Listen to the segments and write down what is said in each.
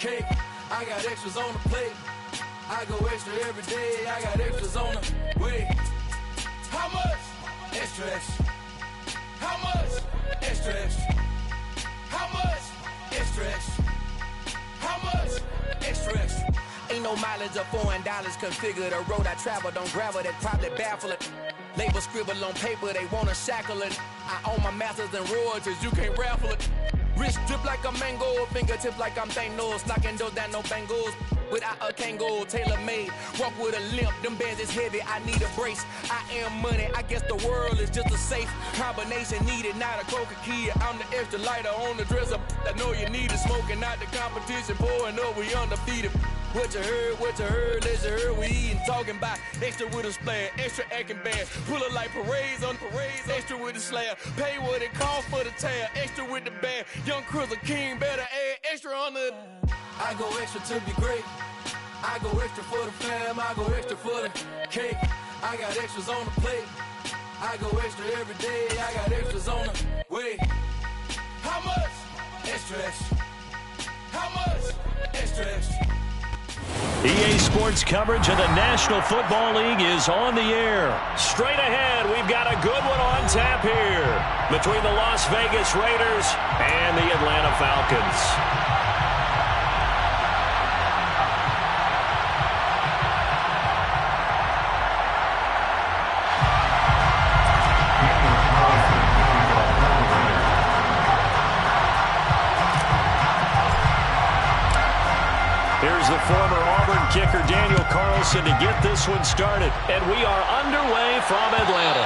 cake. I got extras on the plate. I go extra every day. I got extras on the way. How much? Extra, extra. How much? Extra, extra. How much? Extra, extra. How much? Extra, extra. Ain't no mileage of $4 configure the road I travel. Don't gravel, that probably baffle it. Label scribble on paper, they wanna shackle it. I own my masters and royalties, you can't raffle it. Wrist drip like a mango, fingertips like I'm Thanos. Knocking those down, no bangles. Without a Kango, tailor-made. Walk with a limp, them bands is heavy, I need a brace. I am money, I guess the world is just a safe combination needed, not a coca key. I'm the extra lighter on the dresser. I know you need it, smoking out the competition, pouring up, we undefeated. What you heard, let's you heard, we eating, talking about extra with a splash, extra acting band, pull it like parades on parades, extra with the slab, pay what it costs for the tab, extra with the band, young Cruiser King, better add extra on the. I go extra to be great, I go extra for the fam, I go extra for the cake, I got extras on the plate, I go extra every day, I got extras on the way. How much? Extra, extra. How much? Extra, extra. EA Sports coverage of the National Football League is on the air. Straight ahead, we've got a good one on tap here between the Las Vegas Raiders and the Atlanta Falcons. Here's the former Auburn kicker Daniel Carlson to get this one started. And we are underway from Atlanta.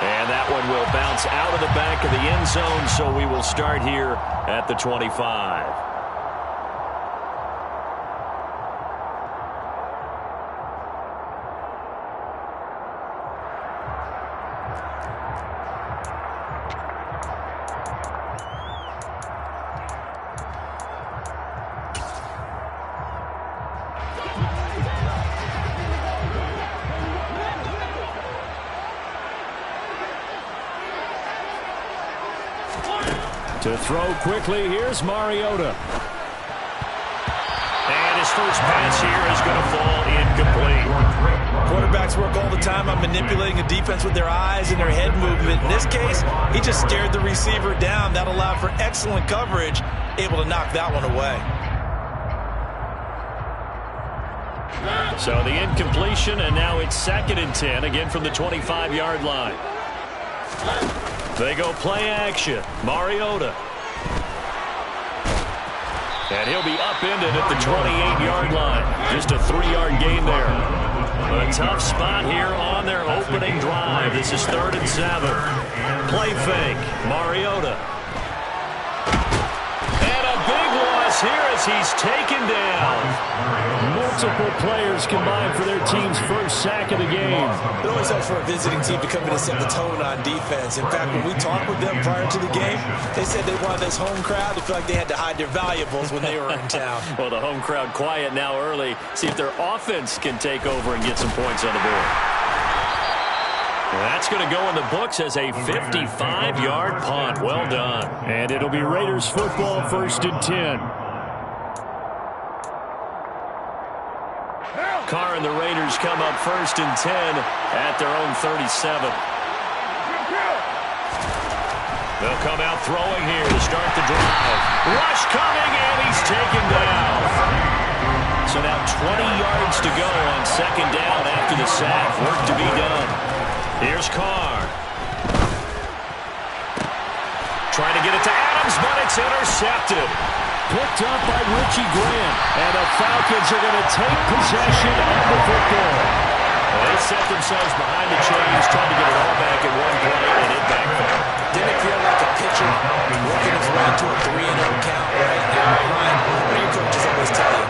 And that one will bounce out of the back of the end zone, so we will start here at the 25. To throw quickly, here's Mariota. And his first pass here is going to fall incomplete. Quarterbacks work all the time on manipulating a defense with their eyes and their head movement. In this case, he just stared the receiver down. That allowed for excellent coverage, able to knock that one away. So the incompletion, and now it's 2nd and 10, again from the 25-yard line. They go play action. Mariota. And he'll be upended at the 28-yard line. Just a 3-yard gain there. A tough spot here on their opening drive. This is 3rd and 7. Play fake. Mariota. And a big loss here as he's taken down. Multiple players combined for their team's first sack of the game. It always helps for a visiting team to come in and set the tone on defense. In fact, when we talked with them prior to the game, they said they wanted this home crowd to feel like they had to hide their valuables when they were in town. Well, the home crowd quiet now early. See if their offense can take over and get some points on the board. That's going to go in the books as a 55-yard punt. Well done. And it'll be Raiders football, 1st and 10. Carr and the Raiders come up 1st and 10 at their own 37. They'll come out throwing here to start the drive. Rush coming, and he's taken down. So now 20 yards to go on 2nd down after the sack. Work to be done. Here's Carr. Trying to get it to Adams, but it's intercepted. Picked up by Richie Grant. And the Falcons are going to take possession of the football. Well, they set themselves behind the chains, trying to get it all back in one play, and it backfired. Didn't it feel like a pitcher working his way to a 3-0 count right now? Ryan, what do your coaches always tell you?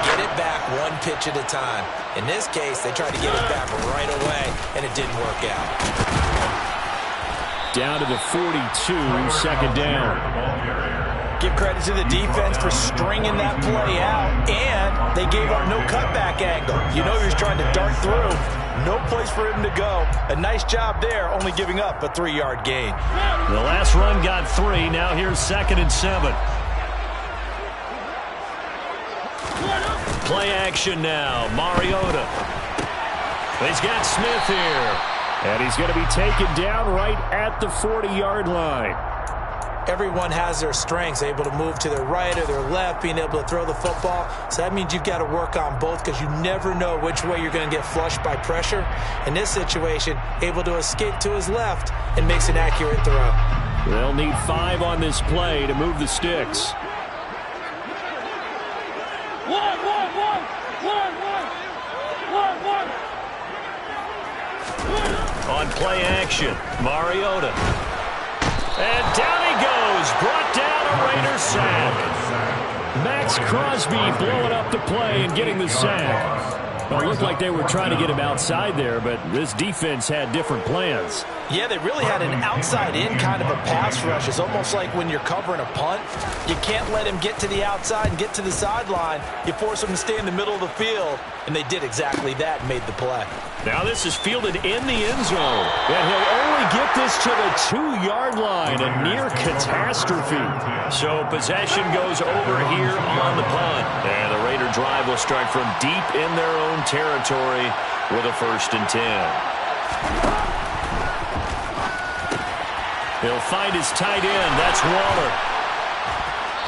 Get it back one pitch at a time. In this case, they tried to get it back right away, and it didn't work out. Down to the 42, 2nd down. Give credit to the defense for stringing that play out, and they gave up no cutback angle. You know he was trying to dart through. No place for him to go. A nice job there, only giving up a 3-yard gain. The last run got 3. Now here's 2nd and 7. Play action now. Mariota. He's got Smith here. And he's going to be taken down right at the 40-yard line. Everyone has their strengths, able to move to their right or their left, being able to throw the football. So that means you've got to work on both because you never know which way you're going to get flushed by pressure. In this situation, able to escape to his left and makes an accurate throw. They'll need 5 on this play to move the sticks. On play action, Mariota. And down he goes, brought down a Raider sack. Max Crosby blowing up the play and getting the sack. Well, it looked like they were trying to get him outside there, but this defense had different plans. Yeah, they really had an outside-in kind of a pass rush. It's almost like when you're covering a punt, you can't let him get to the outside and get to the sideline. You force him to stay in the middle of the field, and they did exactly that and made the play. Now this is fielded in the end zone, and he'll only get this to the 2-yard line, a near catastrophe. So possession goes over here on the punt, and the Raider drive will start from deep in their own territory with a 1st and 10. He'll find his tight end. That's Waller.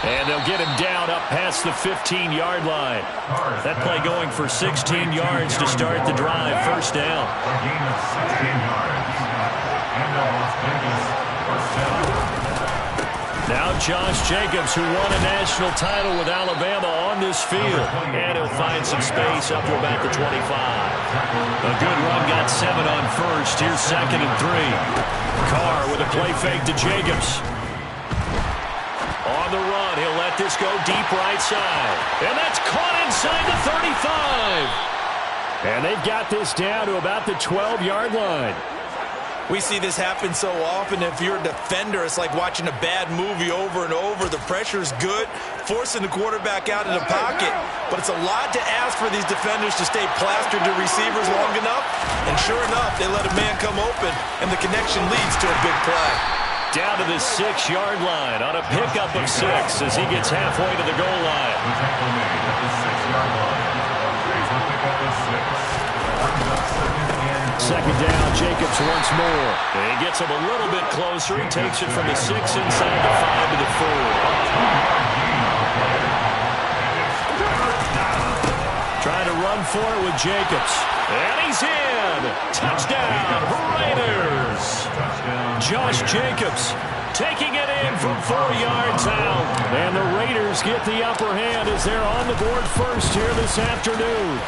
And they'll get him down up past the 15-yard line. That play going for 16 yards to start the drive. 1st down. Now Josh Jacobs, who won a national title with Alabama, on this field. And he'll find some space up to about the 25. A good run, got 7 on 1st. Here's 2nd and 3. Carr with a play fake to Jacobs. On the run, he'll let this go deep right side. And that's caught inside the 35. And they've got this down to about the 12-yard line. We see this happen so often. If you're a defender, it's like watching a bad movie over and over. The pressure's good, forcing the quarterback out of the pocket. But it's a lot to ask for these defenders to stay plastered to receivers long enough. And sure enough, they let a man come open, and the connection leads to a big play. Down to the 6-yard line on a pickup of 6 as he gets halfway to the goal line. Second down, Jacobs once more. And he gets him a little bit closer. He takes it from the 6 inside the 5 to the 4. Trying to run for it with Jacobs. And he's in. Touchdown, Raiders. Josh Jacobs taking it in from 4 yards out. And the Raiders get the upper hand as they're on the board first here this afternoon.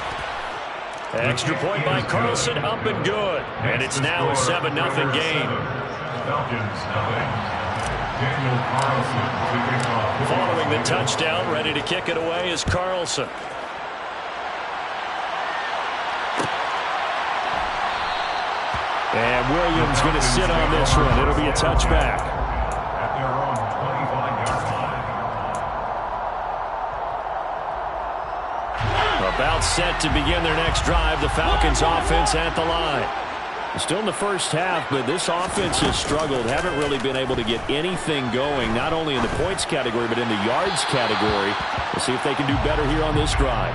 Extra point by Carlson, up and good. And it's now a 7-0 game. Following the touchdown, ready to kick it away is Carlson. And Williams going to sit on this one. It'll be a touchback. About set to begin their next drive. The Falcons offense at the line. Still in the first half, but this offense has struggled. Haven't really been able to get anything going, not only in the points category, but in the yards category. We'll see if they can do better here on this drive.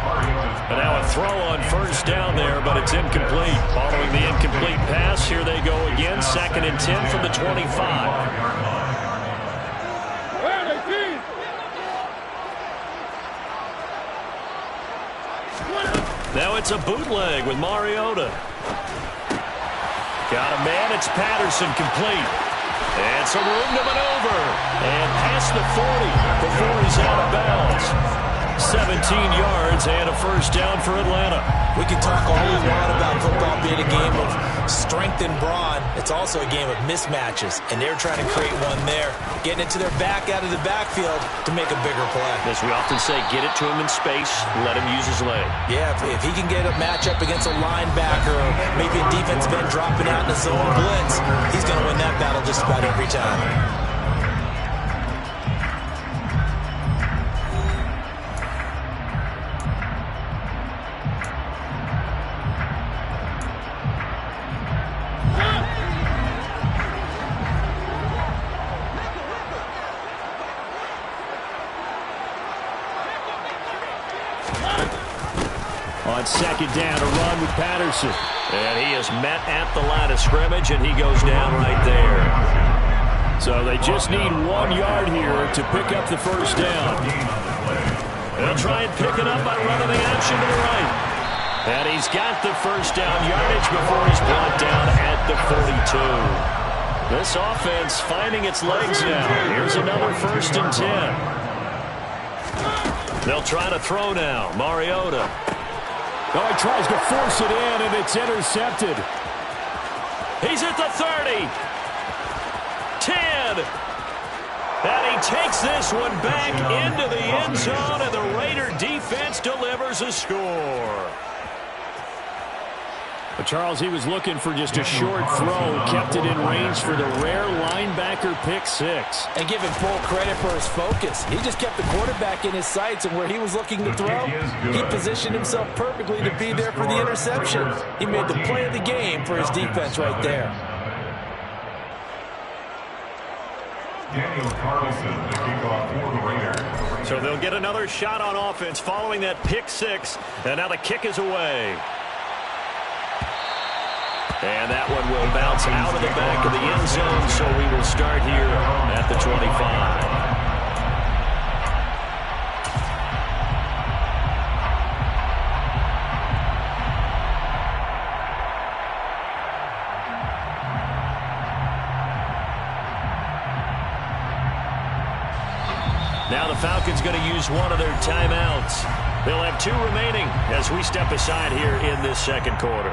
And now a throw on 1st down there, but it's incomplete. Following the incomplete pass, here they go again. 2nd and 10 from the 25. Now it's a bootleg with Mariota. Got a man, it's Patterson, complete. And some room to maneuver. And past the 40 before he's out of bounds. 17 yards and a 1st down for Atlanta. We can talk all we want about football being a game of strength and brawn. It's also a game of mismatches, and they're trying to create one there, getting it to their back out of the backfield to make a bigger play. As we often say, get it to him in space, let him use his leg. Yeah, if he can get a matchup against a linebacker or maybe a defensive end dropping out in the zone blitz, he's going to win that battle just about every time. On second down, a run with Patterson. And he is met at the line of scrimmage, and he goes down right there. So they just need 1 yard here to pick up the first down. They'll try and pick it up by running the option to the right. And he's got the first down yardage before he's brought down at the 42. This offense finding its legs now. Here's another 1st and 10. They'll try to throw now. Mariota. Oh, he tries to force it in, and it's intercepted. He's at the 30. 10. And he takes this one back into the end zone, and the Raider defense delivers a score. But Charles, he was looking for just a short throw, kept it in range for the rare linebacker pick 6. And give him full credit for his focus. He just kept the quarterback in his sights, and where he was looking to throw, he positioned himself perfectly to be there for the interception. He made the play of the game for his defense right there. Daniel Carlson, the kickoff for the Raiders. So they'll get another shot on offense following that pick 6, and now the kick is away. And that one will bounce out of the back of the end zone, so we will start here at the 25. Now the Falcons going to use one of their timeouts. They'll have 2 remaining as we step aside here in this second quarter.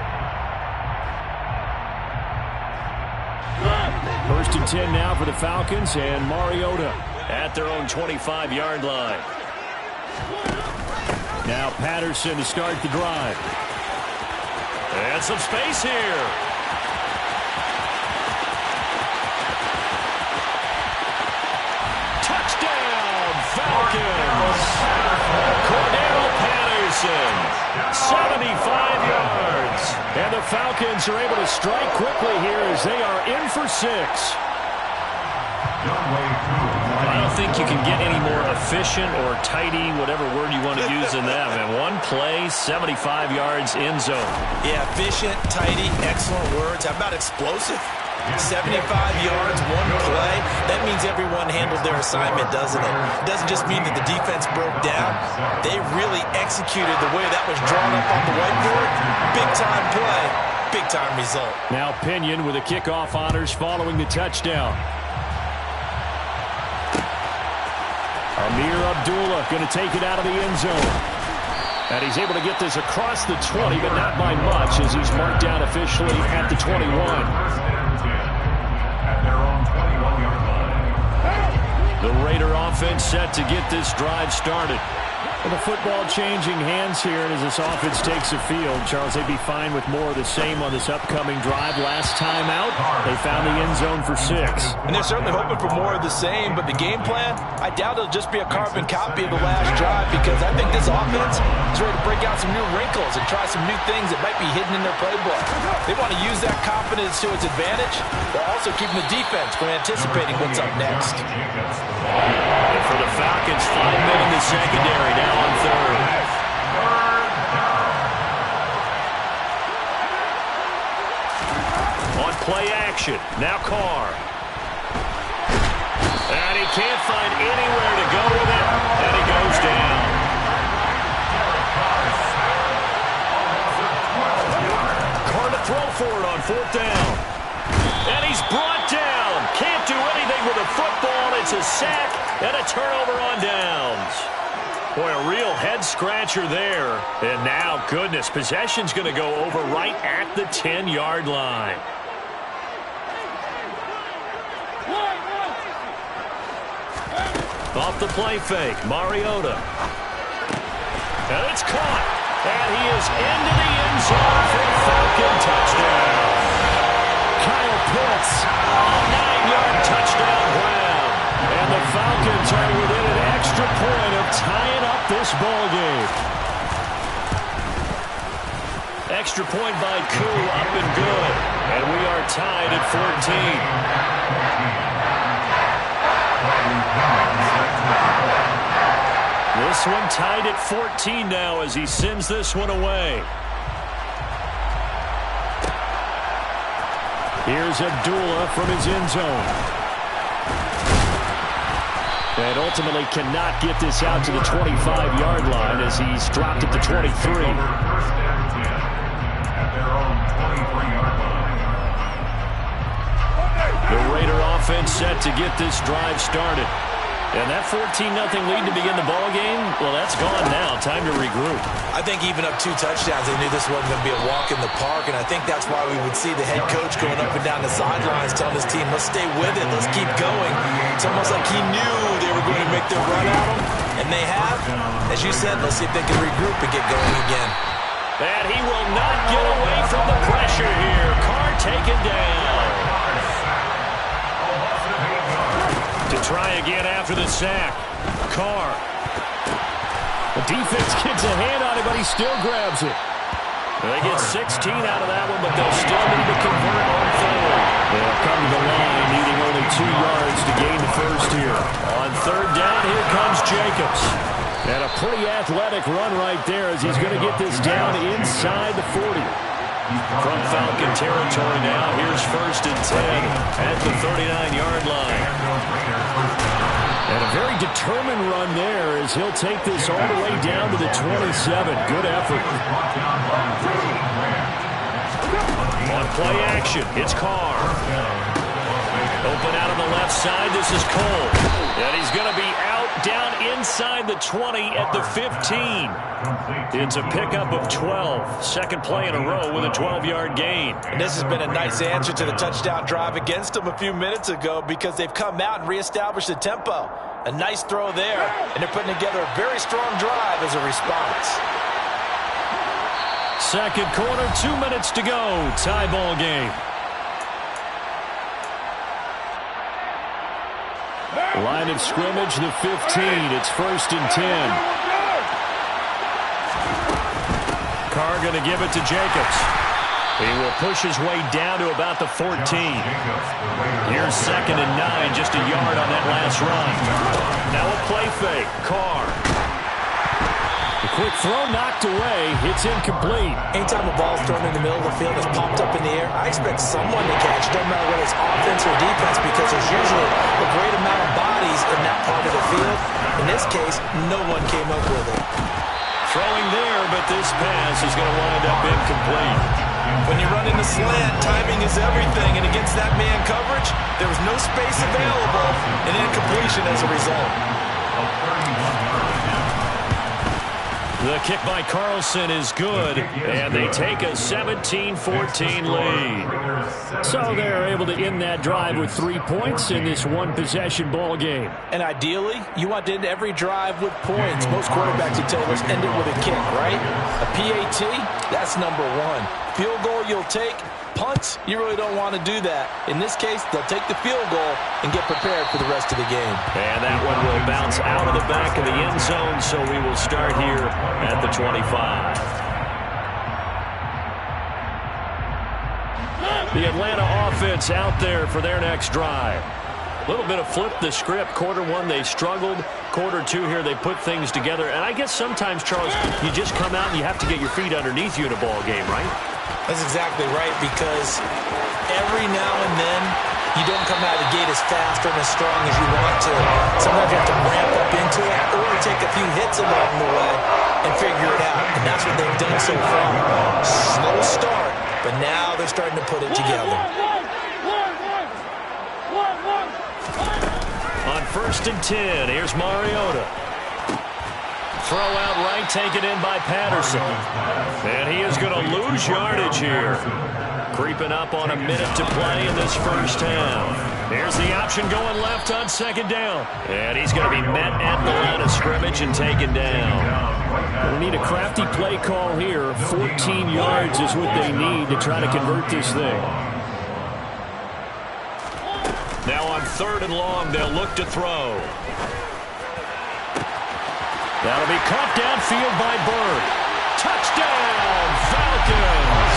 1st and 10 now for the Falcons, and Mariota at their own 25-yard line. Now Patterson to start the drive. And some space here. Touchdown, Falcons. Cordero Patterson, 75 yards. And the Falcons are able to strike quickly here as they are in for 6. I don't think you can get any more efficient or tidy, whatever word you want to use in that. And one play, 75 yards in zone. Yeah, efficient, tidy, excellent words. How about explosive? 75 yards, one play. That means everyone handled their assignment, doesn't it? It doesn't just mean that the defense broke down. They really executed the way that was drawn up on the whiteboard. Big-time play, big-time result. Now Pinion with the kickoff honors following the touchdown. Amir Abdullah going to take it out of the end zone. And he's able to get this across the 20, but not by much as he's marked down officially at the 21. The Raider offense set to get this drive started. Well, the football changing hands here, and as this offense takes the field, Charles, they'd be fine with more of the same on this upcoming drive. Last time out, they found the end zone for 6. And they're certainly hoping for more of the same, but the game plan, I doubt it'll just be a carbon copy of the last drive, because I think this offense is ready to break out some new wrinkles and try some new things that might be hidden in their playbook. They want to use that confidence to its advantage, while also keeping the defense from anticipating what's up next. And for the Falcons, 5 men in the secondary now on 3rd. On play action, now Carr. And he can't find anywhere to go with it, and he goes down. Carr to throw for it on 4th down. And he's brought down. Can't do anything with the football. It's a sack and a turnover on downs. Boy, a real head-scratcher there. And now, goodness, possession's going to go over right at the 10-yard line. Off the play fake, Mariota. And it's caught. And he is into the end zone for a Falcon touchdown. Kyle Pitts. A 9-yard touchdown grab. And the Falcons are within an extra point of tying up this ball game. Extra point by Koo, up and good. And we are tied at 14. This one tied at 14 now as he sends this one away. Here's Abdullah from his end zone. And ultimately cannot get this out to the 25-yard line as he's dropped at the 23. First down 10 at their own 23-yard line. The Raider offense set to get this drive started. And that 14-0 lead to begin the ball game, well, that's gone now. Time to regroup. I think even up 2 touchdowns, they knew this wasn't going to be a walk in the park, and I think that's why we would see the head coach going up and down the sidelines telling his team, let's stay with it, let's keep going. It's almost like he knew they were going to make their run at him, and they have. As you said, let's see if they can regroup and get going again. And he will not get away from the pressure here. Carr taken down. To try again after the sack. Carr. The defense gets a hand on it, but he still grabs it. They get 16 out of that one, but they'll still need to convert on third. They'll come to the line, needing only 2 yards to gain the first here. On third down, here comes Jacobs. And a pretty athletic run right there as he's going to get this down inside the 40. From Falcon territory now, here's 1st and 10 at the 39-yard line. And a very determined run there as he'll take this all the way down to the 27. Good effort. On play action, it's Carr. Open out on the left side, this is Cole. And he's going to be out down inside the 20 at the 15. It's a pickup of 12. Second play in a row with a 12-yard gain. And this has been a nice answer to the touchdown drive against them a few minutes ago because they've come out and reestablished the tempo. A nice throw there, and they're putting together a very strong drive as a response. Second quarter, 2 minutes to go. Tie ball game. Line of scrimmage, the 15. It's 1st and 10. Carr going to give it to Jacobs. He will push his way down to about the 14. Here's 2nd and 9, just a yard on that last run. Now a play fake. Carr. The quick throw knocked away. It's incomplete. Anytime a ball's thrown in the middle of the field, it's popped up in the air, I expect someone to catch. It doesn't matter whether it's offense or defense because there's usually a great amount of bodies in that part of the field. In this case, no one came up with it. Throwing there, but this pass is going to wind up incomplete. When you run in the slant, timing is everything, and against that man coverage, there was no space available, and incompletion as a result. The kick by Carlson is good, and they take a 17-14 lead. So they're able to end that drive with 3 points in this one-possession ball game. And ideally, you want to end every drive with points. Most quarterbacks would tell you, let's end it with a kick, right? A PAT, that's number 1. Field goal you'll take. Punts, you really don't want to do that. In this case, they'll take the field goal and get prepared for the rest of the game. And that one will bounce out of the back of the end zone, so we will start here at the 25. The Atlanta offense out there for their next drive. A little bit of flip the script. Quarter 1, they struggled. Quarter 2 here, they put things together. And I guess sometimes, Charles, you just come out and you have to get your feet underneath you in a ball game, right? That's exactly right, because every now and then you don't come out of the gate as fast or as strong as you want to. Sometimes you have to ramp up into it or take a few hits along the way and figure it out. And that's what they've done so far. Slow start, but now they're starting to put it together. On 1st and 10, here's Mariota. Throw out right, taken in by Patterson. And he is going to lose yardage here. Creeping up on a minute to play in this first half. Here's the option going left on 2nd down. And he's going to be met at the line of scrimmage and taken down. We need a crafty play call here. 14 yards is what they need to try to convert this thing. Now on 3rd and long, they'll look to throw. That'll be caught downfield by Bird. Touchdown, Falcons!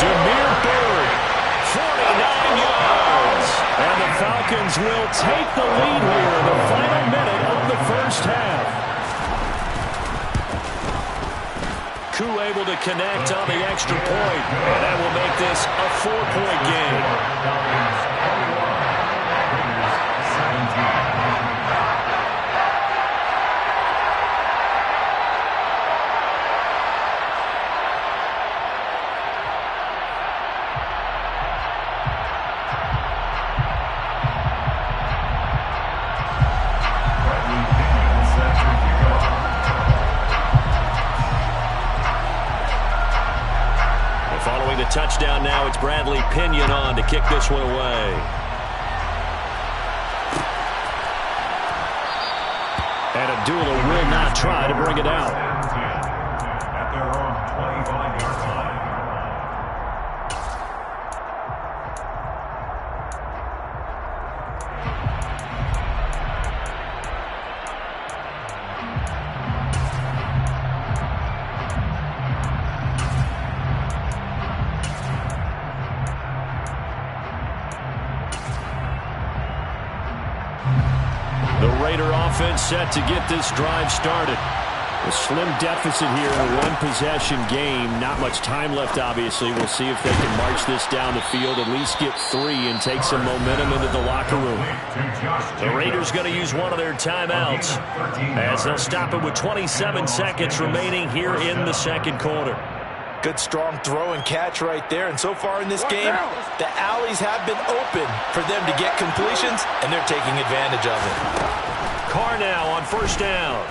Demir Bird, 49 yards. And the Falcons will take the lead here in the final minute of the first half. Coup able to connect on the extra point, and that will make this a 4-point game. Following the touchdown now, it's Bradley Pinion on to kick this one away. And Abdullah will not try to bring it out. At their own 25-yard line. The Raider offense set to get this drive started. A slim deficit here in a one-possession game. Not much time left, obviously. We'll see if they can march this down the field, at least get 3, and take some momentum into the locker room. The Raiders going to use one of their timeouts as they'll stop it with 27 seconds remaining here in the second quarter. Good strong throw and catch right there. And so far in this game, the alleys have been open for them to get completions, and they're taking advantage of it. Carr now on first down.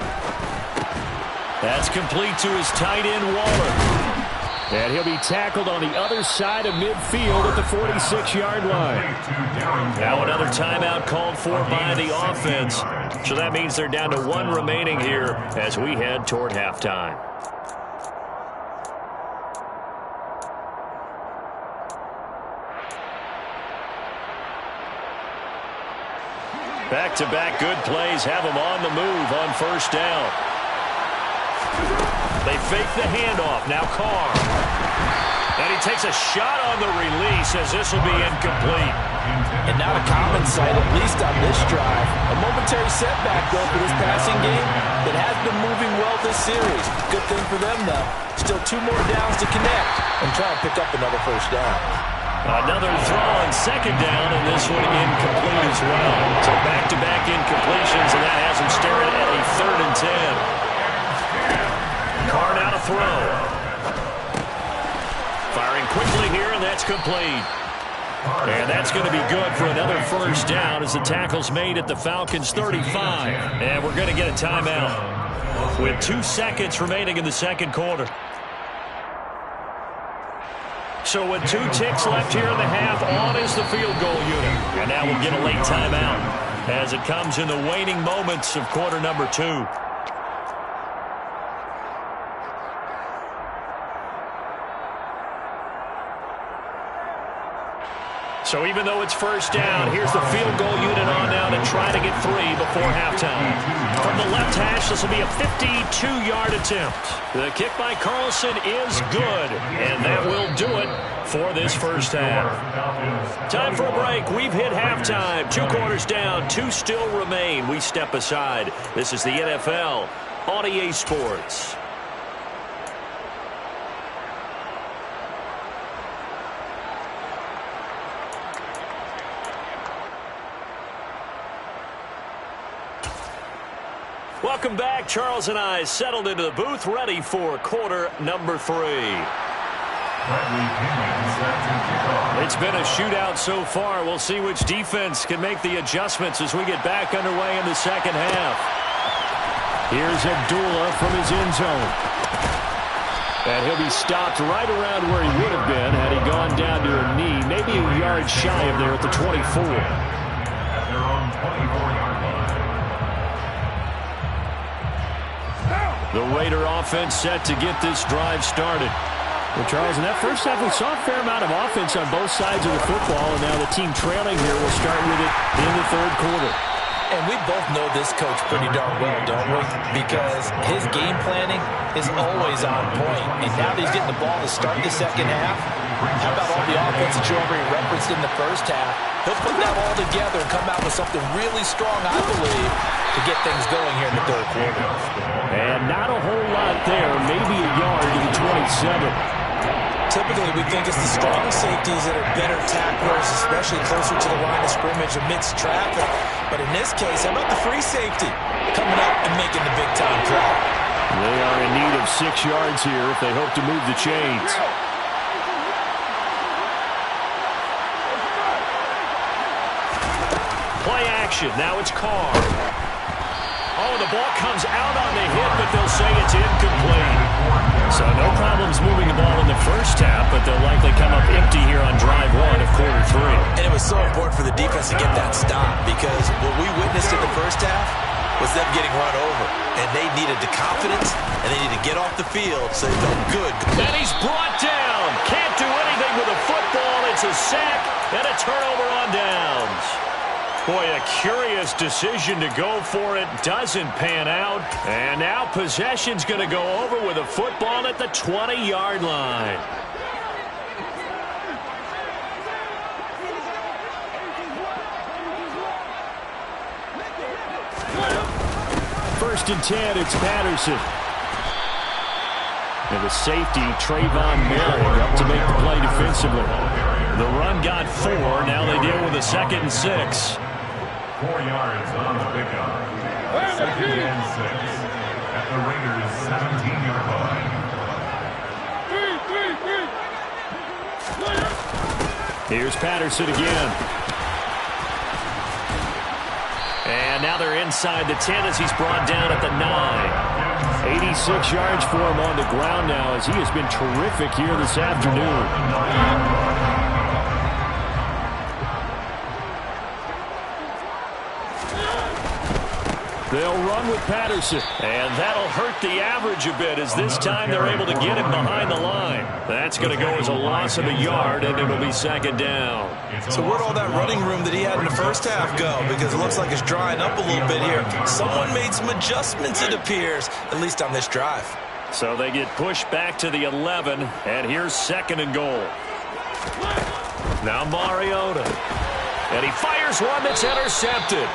That's complete to his tight end, Waller. And he'll be tackled on the other side of midfield at the 46-yard line. Now another timeout called for by the offense. So that means they're down to 1 remaining here as we head toward halftime. Back-to-back good plays have them on the move on first down. They fake the handoff. Now Carr. And he takes a shot on the release as this will be incomplete. And not a common sight, at least on this drive. A momentary setback, though, for this passing game that has been moving well this series. Good thing for them, though. Still 2 more downs to connect and try and pick up another first down. Another throw on second down, and this one incomplete as well. So back-to-back incompletions, and that has him staring at a 3rd and 10. Carr now to throw. Firing quickly here, and that's complete. And that's going to be good for another first down as the tackle's made at the Falcons' 35. And we're going to get a timeout with 2 seconds remaining in the second quarter. So with 2 ticks left here in the half, on is the field goal unit. And now we'll get a late timeout as it comes in the waning moments of quarter number 2. So even though it's first down, here's the field goal unit on now to try to get 3 before halftime. From the left hash, this will be a 52-yard attempt. The kick by Carlson is good, and that will do it for this first half. Time for a break. We've hit halftime. 2 quarters down, 2 still remain. We step aside. This is the NFL on EA Sports. Welcome back. Charles and I settled into the booth, ready for quarter number 3. It's been a shootout so far. We'll see which defense can make the adjustments as we get back underway in the second half. Here's Abdullah from his end zone. And he'll be stopped right around where he would have been had he gone down to a knee, maybe a yard shy of there at the 24. At their own 24-yard line. The Raider offense set to get this drive started. Well, Charles, in that first half, we saw a fair amount of offense on both sides of the football, and now the team trailing here will start with it in the third quarter. And we both know this coach pretty darn well, don't we? Because his game planning is always on point. And now that he's getting the ball to start the second half, how about all the offense that you already referenced in the first half? He'll put that all together and come out with something really strong, I believe, to get things going here in the third quarter. And not a whole lot there, maybe a yard to the 20. 7. Typically, we think it's the strong safeties that are better tacklers, especially closer to the line of scrimmage amidst traffic. But in this case, how about the free safety coming up and making the big-time play? They are in need of 6 yards here if they hope to move the chains. Play action. Now it's Carr. Oh, the ball comes out on the hit, but they'll say it's incomplete. So no problems moving the ball in the first half, but they'll likely come up empty here on drive 1 of quarter 3. And it was so important for the defense to get that stop because what we witnessed in the first half was them getting run over. And they needed the confidence, and they needed to get off the field so they felt good. And he's brought down. Can't do anything with a football. It's a sack and a turnover on downs. Boy, a curious decision to go for it. Doesn't pan out. And now possession's going to go over with a football at the 20-yard line. First and 10, it's Patterson. And the safety, Trayvon Merrick, up to make the play defensively. The run got 4. Now they deal with a 2nd and 6. 4 yards on the pickup. 2nd and 6 at the Raiders' 17-yard line. Here's Patterson again. And now they're inside the 10 as he's brought down at the 9. 86 yards for him on the ground now as he has been terrific here this afternoon. They'll run with Patterson. And that'll hurt the average a bit as this time they're able to get him behind the line. That's going to go as a loss of a yard, and it'll be 2nd down. So where'd all that running room that he had in the first half go? Because it looks like it's drying up a little bit here. Someone made some adjustments, it appears, at least on this drive. So they get pushed back to the 11, and here's 2nd and goal. Now Mariota. And he fires one that's intercepted.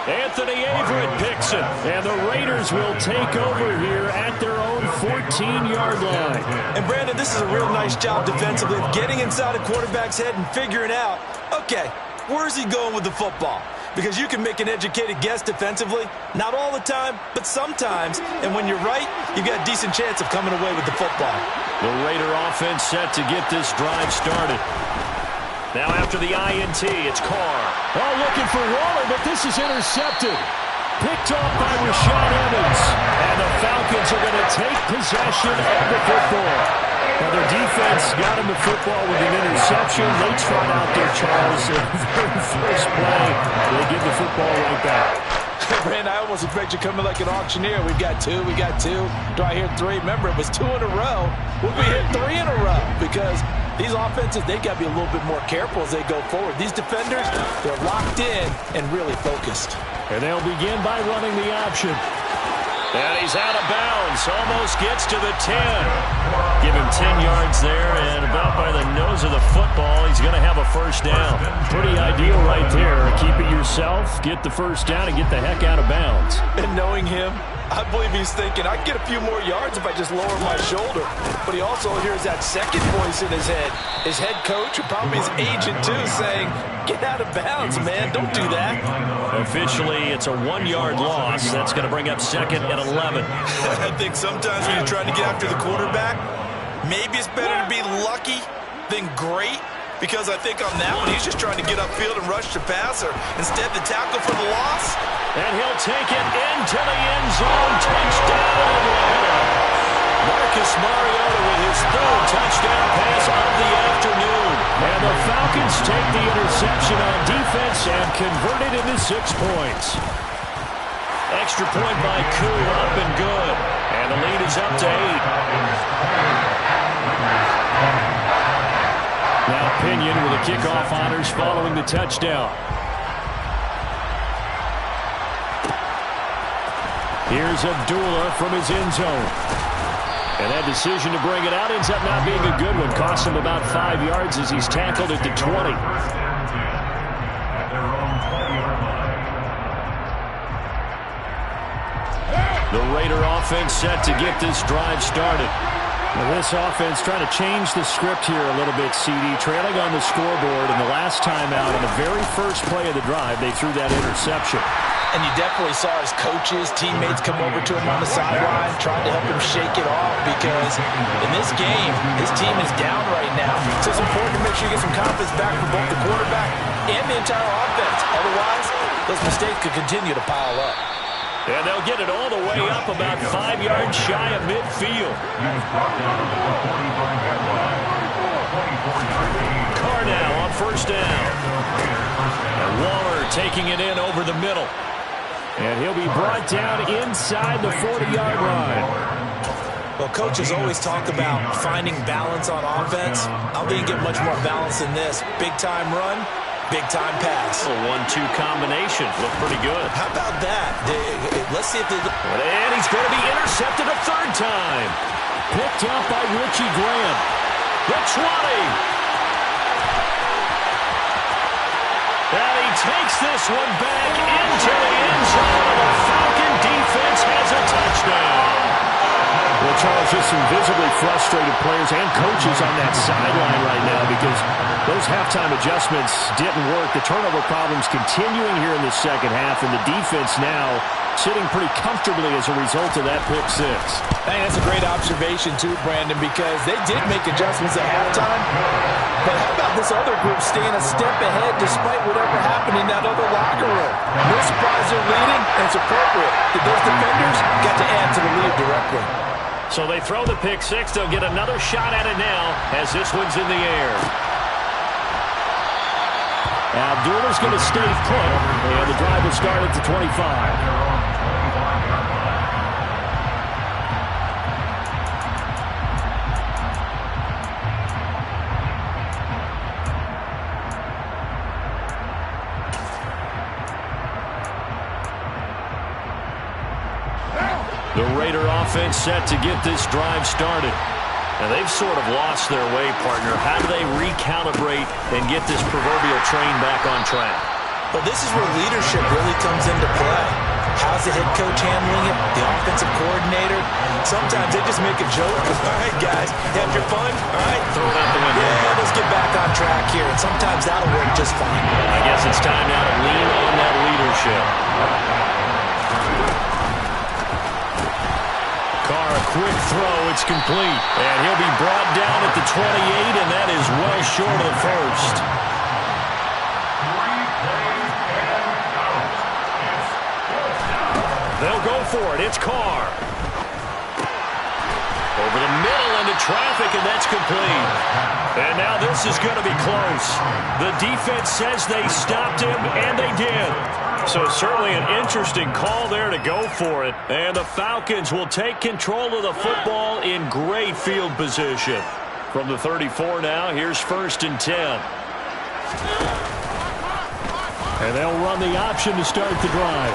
Anthony Averett picks it, and the Raiders will take over here at their own 14-yard line. And, Brandon, this is a real nice job defensively of getting inside a quarterback's head and figuring out, okay, where's he going with the football? Because you can make an educated guess defensively, not all the time, but sometimes. And when you're right, you've got a decent chance of coming away with the football. The Raider offense set to get this drive started. Now after the INT, it's Carr. Oh, looking for Waller, but this is intercepted. Picked off by Rashad Evans. And the Falcons are going to take possession of the football. Now their defense got him the football with an interception. They trot out there, Charles. In the very first play, they give the football right back. Brand, I almost expect you coming like an auctioneer. We've got 2, we got 2. Do I hear 3? Remember, it was 2 in a row. We'll be here 3 in a row because these offenses, they got to be a little bit more careful as they go forward. These defenders, they're locked in and really focused. And they'll begin by running the option. And he's out of bounds. Almost gets to the 10. Give him 10 yards there, and about by the nose of the football, he's going to have a first down. Pretty ideal right there. Keep it yourself, get the first down, and get the heck out of bounds. And knowing him, I believe he's thinking, I can get a few more yards if I just lower my shoulder. But he also hears that second voice in his head. His head coach, or probably his agent too, saying, get out of bounds, man. Don't do that. Officially, it's a 1-yard loss. That's going to bring up 2nd and 11. I think sometimes when you're trying to get after the quarterback, maybe it's better to be lucky than great. Because I think on that one, he's just trying to get upfield and rush the passer. Instead, the tackle for the loss. And he'll take it into the end zone. Touchdown, Atlanta. Marcus Mariota with his 3rd touchdown pass of the afternoon. And the Falcons take the interception on defense and convert it into 6 points. Extra point by Koo, up and good. And the lead is up to 8. Now Pinion with the kickoff honors following the touchdown. Here's Abdullah from his end zone. And that decision to bring it out ends up not being a good one. Costs him about 5 yards as he's tackled at the 20. The Raider offense set to get this drive started. Well, this offense trying to change the script here a little bit, CD. Trailing on the scoreboard, and the last time out on the very first play of the drive, they threw that interception. And you definitely saw his coaches, teammates come over to him on the sideline, trying to help him shake it off because in this game, his team is down right now. So it's important to make sure you get some confidence back for both the quarterback and the entire offense. Otherwise, those mistakes could continue to pile up. And they'll get it all the way up about 5 yards shy of midfield. Carr now on first down. And Waller taking it in over the middle. And he'll be brought down inside the 40-yard line. Well, coaches always talk about finding balance on offense. I don't think you get much more balance than this. Big-time run, big-time pass. A 1-2 combination. Look pretty good. How about that? Let's see if they... And he's going to be intercepted a third time. Picked up by Richie Graham. The 20. And he takes this one back into the end zone. The Falcon defense has a touchdown. Well, Charles, just some visibly frustrated players and coaches on that sideline right now because those halftime adjustments didn't work. The turnover problems continuing here in the second half, and the defense now sitting pretty comfortably as a result of that pick six. Hey, that's a great observation, too, Brandon, because they did make adjustments at halftime. But how about this other group staying a step ahead despite whatever happened in that other locker room? No surprise they're leading, and it's appropriate that those defenders got to add to the lead directly. So they throw the pick six. They'll get another shot at it now as this one's in the air. Abdullah's going to stay put, and the drive will start at the 25. The Raider offense set to get this drive started. And they've sort of lost their way, partner. How do they recalibrate and get this proverbial train back on track? Well, this is where leadership really comes into play. How's the head coach handling it? The offensive coordinator? Sometimes they just make a joke. All right, guys, you have your fun? All right, throw it out the window. Yeah, let's get back on track here. And sometimes that'll work just fine. I guess it's time now to lean on that leadership. Carr, a quick throw. It's complete. And he'll be brought down at the 28, and that is well short of the first. They'll go for it. It's Carr. Over the middle into traffic, and that's complete. And now this is going to be close. The defense says they stopped him, and they did. So certainly an interesting call there to go for it. And the Falcons will take control of the football in great field position. From the 34 now, here's 1st and 10. And they'll run the option to start the drive.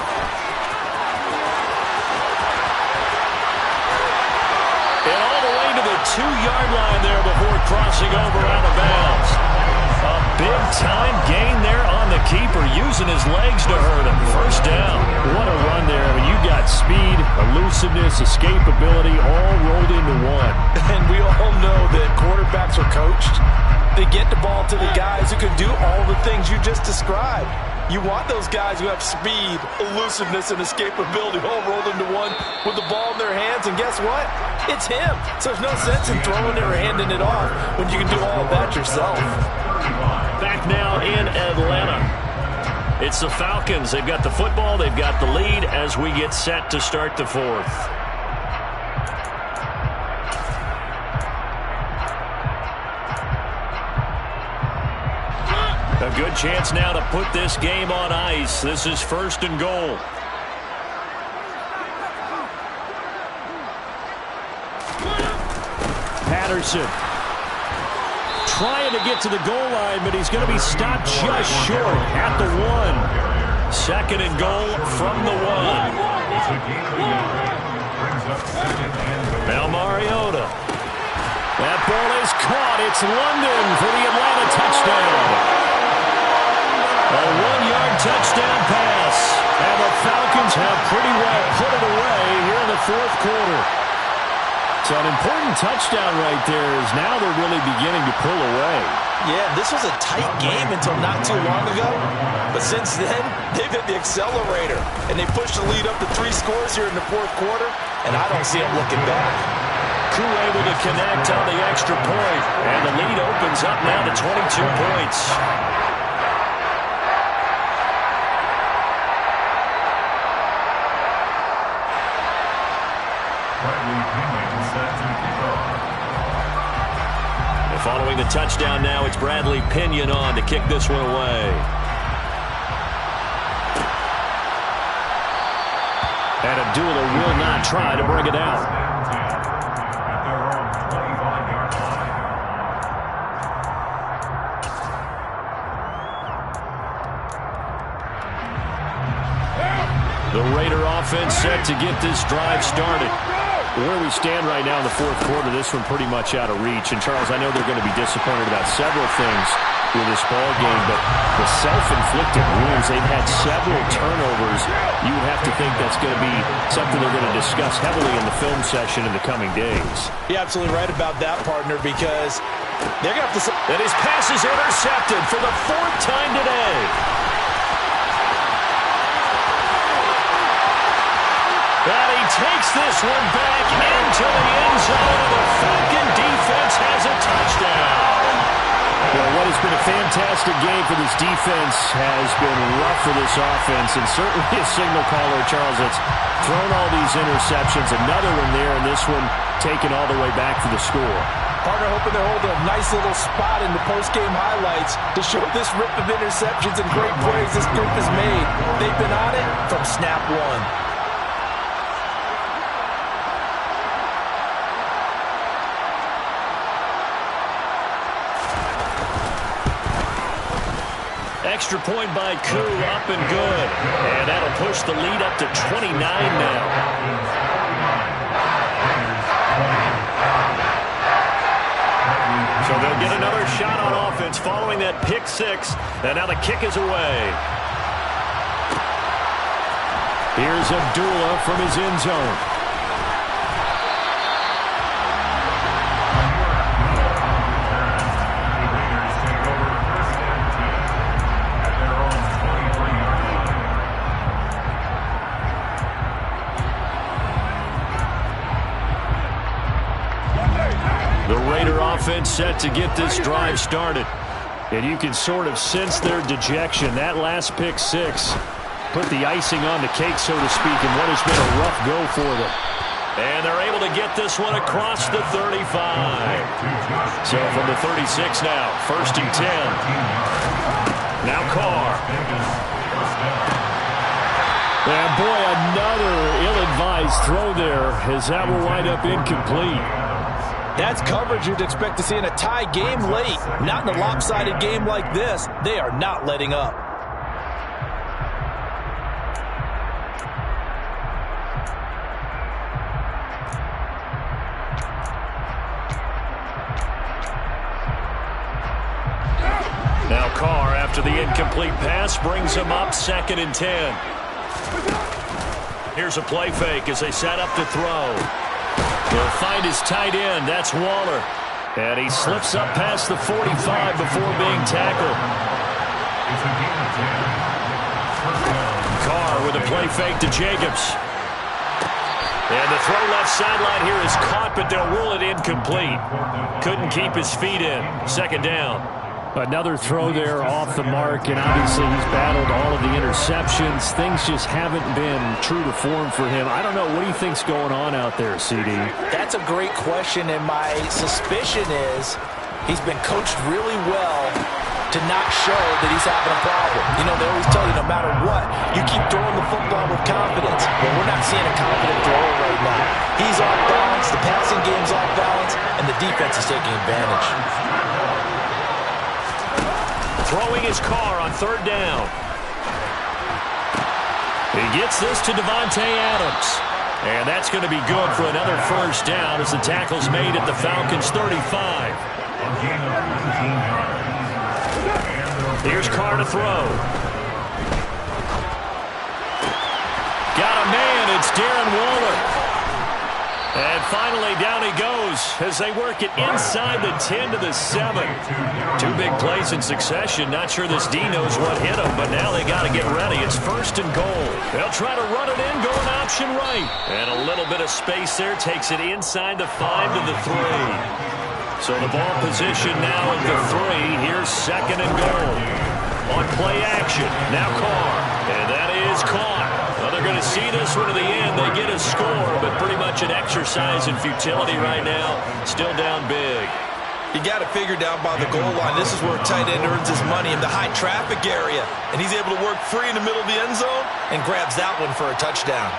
And all the way to the 2-yard line there before crossing over out of bounds. A big-time gain there on the keeper, using his legs to hurt him. First down. What a run there. I mean, you got speed, elusiveness, escapability, all rolled into one. And we all know that quarterbacks are coached. They get the ball to the guys who can do all the things you just described. You want those guys who have speed, elusiveness, and escapability all rolled into one with the ball in their hands. And guess what? It's him. So there's no sense in throwing it or handing it off when you can do all of that yourself. Back now in Atlanta. It's the Falcons. They've got the football. They've got the lead as we get set to start the fourth. A good chance now to put this game on ice. This is 1st and goal. Patterson trying to get to the goal line, but he's going to be stopped just short at the 1. 2nd and goal from the 1. Now Mariota. That ball is caught. It's London for the Atlanta touchdown. A 1-yard touchdown pass. And the Falcons have pretty well put it away here in the 4th quarter. So an important touchdown right there is now they're really beginning to pull away. Yeah, this was a tight game until not too long ago. But since then, they've hit the accelerator. And they pushed the lead up to 3 scores here in the fourth quarter. And I don't see them looking back. Crew able to connect on the extra point. And the lead opens up now to 22 points. Following the touchdown now, it's Bradley Pinion on to kick this one away. And Abdullah will not try to bring it out. The Raider offense set to get this drive started. Where we stand right now in the fourth quarter, this one pretty much out of reach. And, Charles, I know they're going to be disappointed about several things with this ball game, but the self-inflicted wounds, they've had several turnovers. You would have to think that's going to be something they're going to discuss heavily in the film session in the coming days. You're absolutely right about that, partner, because they're going to have to... And his pass is intercepted for the 4th time today. And he takes this one back into the end zone, and the Falcon defense has a touchdown. Well, what has been a fantastic game for this defense has been rough for this offense, and certainly a signal caller, Charles, that's thrown all these interceptions. Another one there, and this one taken all the way back for the score. Partner hoping to hold a nice little spot in the post-game highlights to show this rip of interceptions and great plays this group has made. They've been on it from snap one. Extra point by Koo, up and good. And that'll push the lead up to 29 now. So they'll get another shot on offense following that pick 6. And now the kick is away. Here's Abdullah from his end zone. Offense set to get this drive started. And you can sort of sense their dejection. That last pick 6 put the icing on the cake, so to speak, in what has been a rough go for them. And they're able to get this one across the 35. So from the 36 now, 1st and 10. Now Carr. And boy, another ill-advised throw there, as that will wind up incomplete. That's coverage you'd expect to see in a tie game late. Not in a lopsided game like this. They are not letting up. Now Carr, after the incomplete pass, brings him up 2nd and 10. Here's a play fake as they set up to throw. He'll find his tight end. That's Waller. And he slips up past the 45 before being tackled. Carr with a play fake to Jacobs. And the throw left sideline here is caught, but they'll rule it incomplete. Couldn't keep his feet in. 2nd down. Another throw there off the mark, and obviously he's battled all of the interceptions. Things just haven't been true to form for him. I don't know. What do you think's going on out there, CD? That's a great question, and my suspicion is he's been coached really well to not show that he's having a problem. You know, they always tell you no matter what, you keep throwing the football with confidence. But we're not seeing a confident thrower right now. He's off balance, the passing game's off balance, and the defense is taking advantage. Throwing his Carr on 3rd down. He gets this to Devontae Adams. And that's going to be good for another 1st down as the tackle's made at the Falcons' 35. Here's Carr to throw. Got a man. It's Darren Waller. And finally, down he goes as they work it inside the 10 to the 7. Two big plays in succession. Not sure this D knows what hit him, but now they got to get ready. It's 1st and goal. They'll try to run it in, going option right. And a little bit of space there takes it inside the 5 to the 3. So the ball position now at the 3. Here's 2nd and goal. On play action, now Carr. And that is caught. Well, they're going to see this one to the end. They get a score, but pretty much an exercise in futility right now. Still down big. You got to figure down by the goal line. This is where a tight end earns his money in the high traffic area. And he's able to work free in the middle of the end zone and grabs that one for a touchdown.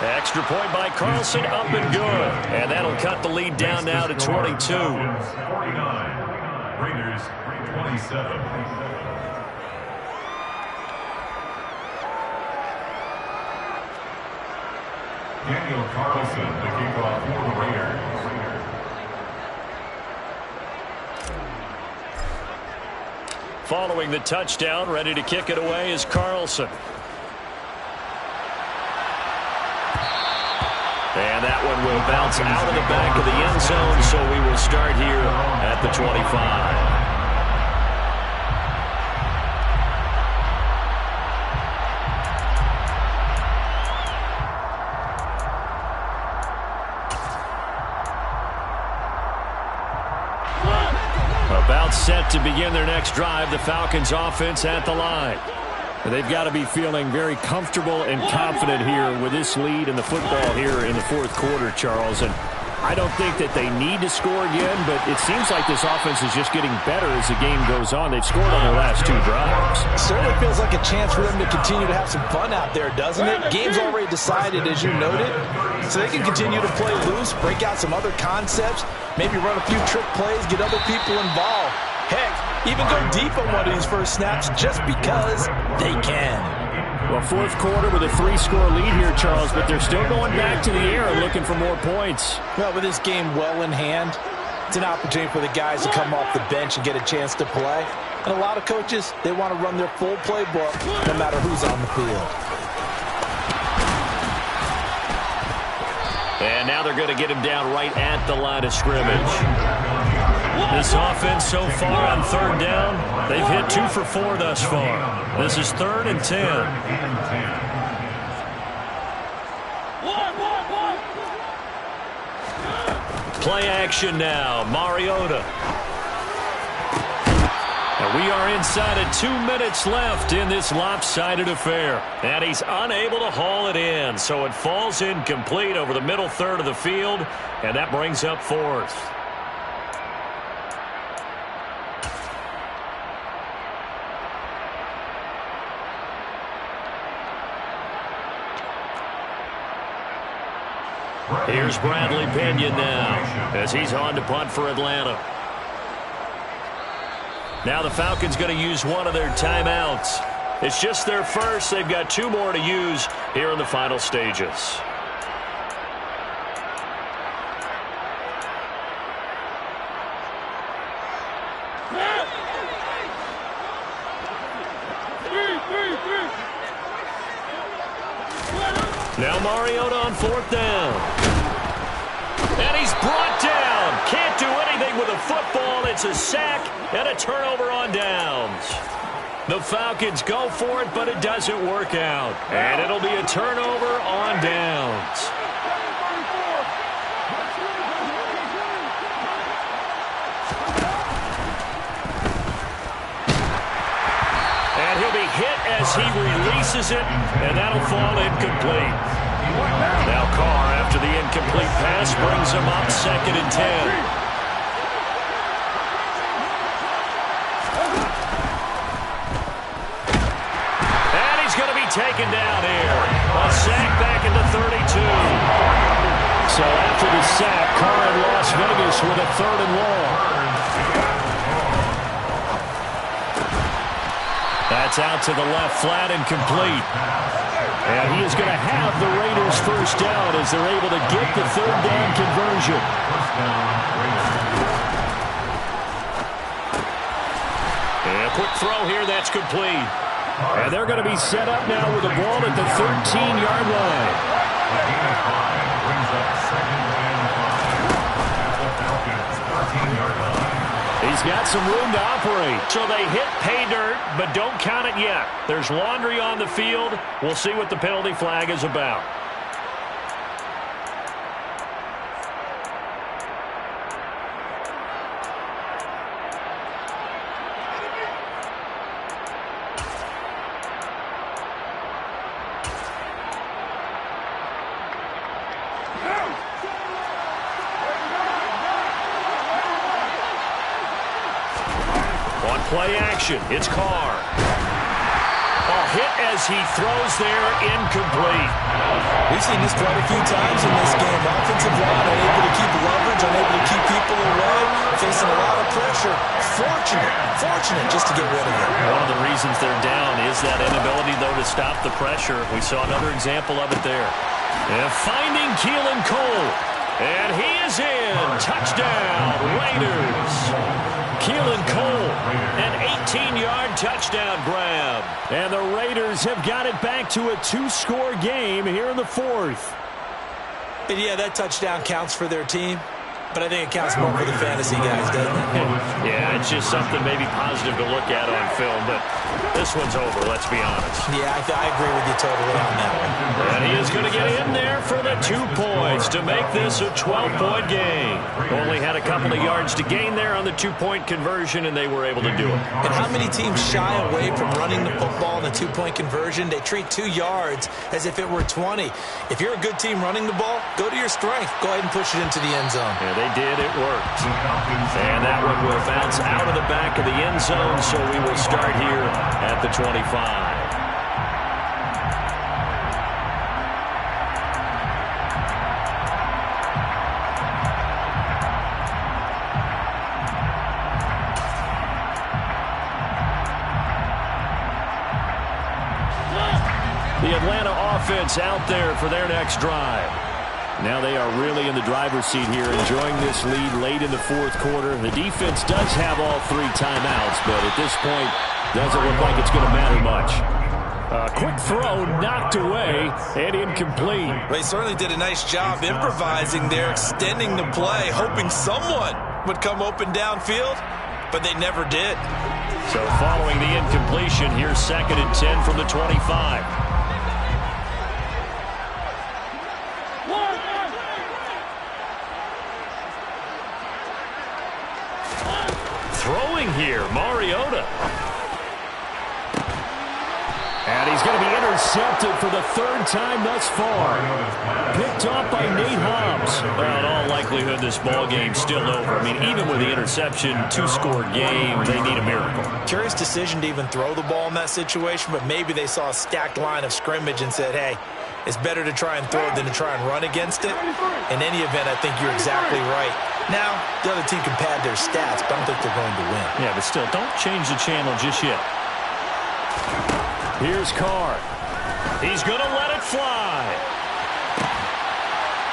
Extra point by Carlson, up and good. And that'll cut the lead down now to 22. 49, Raiders 27. Daniel Carlson, the kickoff for the Raiders. Following the touchdown, ready to kick it away is Carlson. And that one will bounce out of the back of the end zone, so we will start here at the 25. About set to begin their next drive, the Falcons offense at the line. They've got to be feeling very comfortable and confident here with this lead in the football here in the 4th quarter, Charles. And I don't think that they need to score again, but it seems like this offense is just getting better as the game goes on. They've scored on their last 2 drives. Certainly feels like a chance for them to continue to have some fun out there, doesn't it? Game's already decided, as you noted, so they can continue to play loose, break out some other concepts, maybe run a few trick plays, get other people involved. Heck, even go deep on one of these first snaps just because they can. Well, 4th quarter with a 3-score lead here, Charles, but they're still going back to the air and looking for more points. Well, with this game well in hand, it's an opportunity for the guys to come off the bench and get a chance to play. And a lot of coaches, they want to run their full playbook no matter who's on the field. And now they're going to get him down right at the line of scrimmage. This offense so far on 3rd down, they've hit 2 for 4 thus far. This is 3rd and 10. Play action now, Mariota. And we are inside of 2 minutes left in this lopsided affair. And he's unable to haul it in, so it falls incomplete over the middle third of the field, and that brings up 4th. Here's Bradley Pinion now as he's on to punt for Atlanta. Now the Falcons going to use one of their timeouts. It's just their first. They've got 2 more to use here in the final stages. Now Mariota on 4th down. And he's brought down. Can't do anything with a football. It's a sack and a turnover on downs. The Falcons go for it, but it doesn't work out. And it'll be a turnover on downs. And he'll be hit as he releases it, and that'll fall incomplete. Now Carr, after the incomplete pass, brings him up 2nd and 10. And he's going to be taken down here. A sack back into 32. So after the sack, Carr in Las Vegas with a 3rd and long. That's out to the left, flat and complete. And he is going to have the Raiders first down as they're able to get the 3rd down conversion. quick throw here. That's complete. And they're going to be set up now with the ball at the 13-yard line. The gain of 5 brings up 2nd and 5 at the Falcons' 13-yard line. He's got some room to operate. So they hit pay dirt, but don't count it yet. There's laundry on the field. We'll see what the penalty flag is about. Play action. It's Carr. A hit as he throws there, incomplete. We've seen this quite a few times in this game. Offensive line unable to keep leverage, unable to keep people away, facing a lot of pressure. Fortunate just to get rid of it. One of the reasons they're down is that inability, though, to stop the pressure. We saw another example of it there. And finding Keelan Cole. And he is in. Touchdown, Raiders. Keelan Cole, an 18-yard touchdown grab. And the Raiders have got it back to a 2-score game here in the 4th. And yeah, that touchdown counts for their team, but I think it counts more for the fantasy guys, doesn't it? Yeah, it's just something maybe positive to look at on film, but this one's over, let's be honest. Yeah, I agree with you totally on that one. And he is going to get in there for the 2 points to make this a 12-point game. Only had a couple of yards to gain there on the 2-point conversion, and they were able to do it. And how many teams shy away from running the football in the 2-point conversion? They treat 2 yards as if it were 20. If you're a good team running the ball, go to your strength. Go ahead and push it into the end zone. Yeah, they did. It worked. And that one will bounce out of the back of the end zone, so we will start here at the 25. The Atlanta offense out there for their next drive. Now they are really in the driver's seat here, enjoying this lead late in the 4th quarter. The defense does have all 3 timeouts, but at this point, doesn't look like it's going to matter much. A quick throw knocked away and incomplete. They certainly did a nice job improvising there, extending the play, hoping someone would come open downfield, but they never did. So following the incompletion, here's 2nd and 10 from the 25. Throwing here, Mariota. And he's going to be intercepted for the 3rd time thus far. Picked off by Nate Hobbs. Well, in all likelihood, this ball game's still over. I mean, even with the interception, 2-score game, they need a miracle. Curious decision to even throw the ball in that situation, but maybe they saw a stacked line of scrimmage and said, hey, it's better to try and throw it than to try and run against it. In any event, I think you're exactly right. Now, the other team can pad their stats, but I don't think they're going to win. Yeah, but still, don't change the channel just yet. Here's Carr. He's going to let it fly.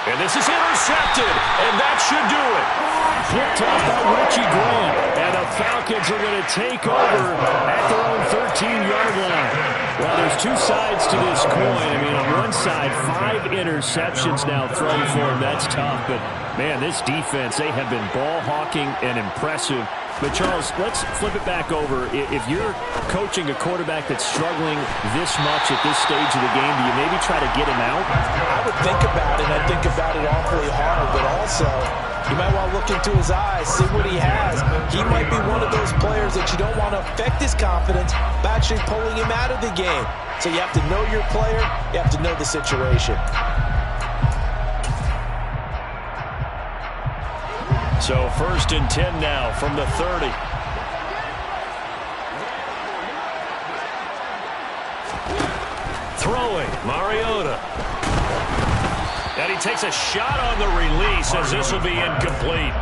And this is intercepted, and that should do it. Picked off by Richie Grant, and the Falcons are going to take over at their own 13-yard line. Well, there's 2 sides to this coin. I mean, on one side, 5 interceptions now thrown for him. That's tough, but, man, this defense, they have been ball-hawking and impressive. But, Charles, let's flip it back over. If you're coaching a quarterback that's struggling this much at this stage of the game, do you maybe try to get him out? I would think about it, and I think about it awfully hard, but also you might want to look into his eyes, see what he has. He might be one of those players that you don't want to affect his confidence by actually pulling him out of the game. So you have to know your player, you have to know the situation. So 1st and 10 now from the 30. Throwing, Mariota. And he takes a shot on the release as this will be incomplete.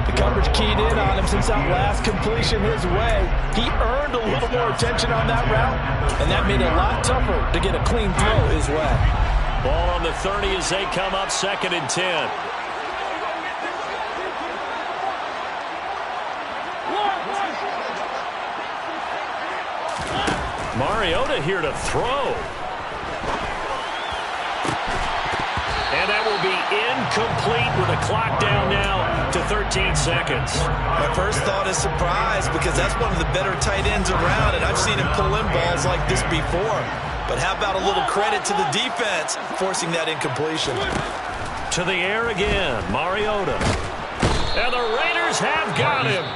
The coverage keyed in on him since that last completion his way. He earned a little more attention on that route, and that made it a lot tougher to get a clean throw his way. Ball on the 30 as they come up 2nd and 10. Mariota here to throw. And that will be incomplete with a clock down now to 13 seconds. My first thought is surprise because that's one of the better tight ends around, and I've seen him pull in balls like this before. But how about a little credit to the defense forcing that incompletion? To the air again, Mariota. And the Raiders have got him.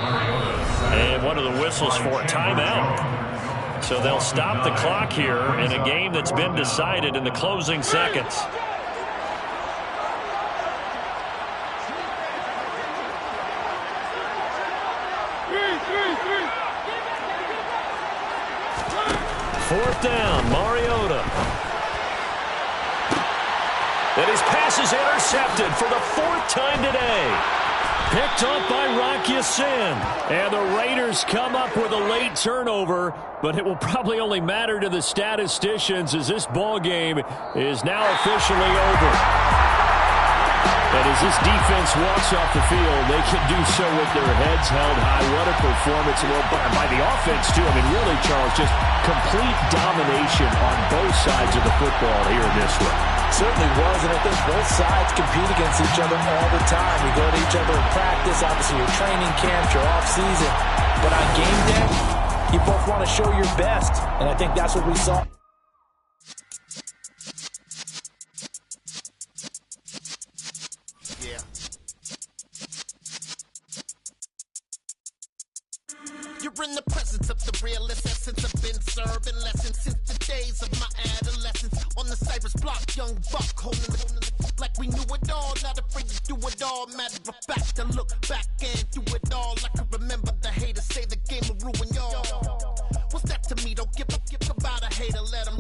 And one of the whistles for a timeout. So they'll stop the clock here in a game that's been decided in the closing seconds. Fourth down, Mariota. And his pass is intercepted for the fourth time today. Picked up by Rock Ya-Sin. And the Raiders come up with a late turnover, but it will probably only matter to the statisticians as this ball game is now officially over. And as this defense walks off the field, they can do so with their heads held high. What a performance. Well, by the offense, too. I mean, really, Charles, just complete domination on both sides of the football here in this one. Certainly was, and I think both sides compete against each other all the time. You go to each other in practice, obviously your training camps, your off-season. But on game day, you both want to show your best, and I think that's what we saw. You're in the presence of the realest essence. I've been serving lessons since the days of my adolescence. On the Cypress block, young buck holding the like we knew it all. Not afraid to do it all. Matter of fact, to look back and do it all. I can remember the haters say the game will ruin y'all. What's that to me? Don't give about a hater. Let them